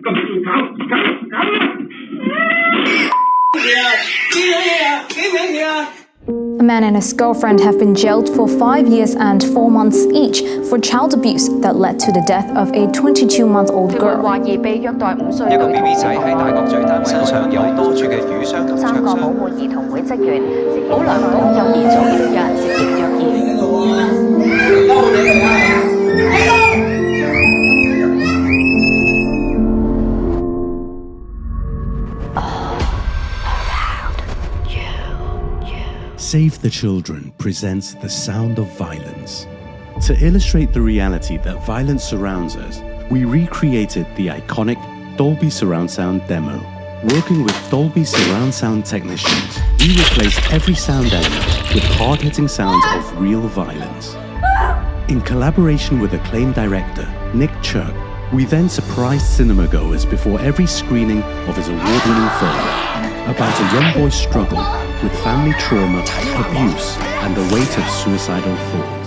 A man and his girlfriend have been jailed for 5 years and 4 months each for child abuse that led to the death of a 22-month-old girl. 懷疑被虐待5歲女童。一個 BB 仔喺大角咀單位身上有多處嘅瘀傷同灼傷。3個保護兒童會職員，保良局幼兒組有人涉嫌虐兒。Save the Children presents The Sound of Violence. To illustrate the reality that violence surrounds us, we recreated the iconic Dolby Surround Sound demo. Working with Dolby Surround Sound technicians, we replaced every sound element with hard-hitting sounds of real violence. In collaboration with acclaimed director Nick Church, we then surprised cinemagoers before every screening of his award-winning film about a young boy's struggle with family trauma, abuse, and the weight of suicidal thoughts.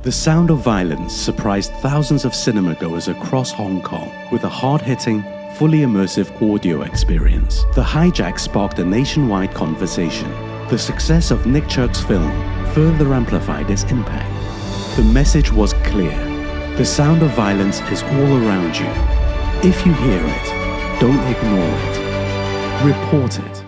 The Sound of Violence surprised thousands of cinemagoers across Hong Kong with a hard-hitting, fully immersive audio experience. The hijack sparked a nationwide conversation. The success of Nick Church's film further amplified its impact. The message was clear. The sound of violence is all around you. If you hear it, don't ignore it. Report it.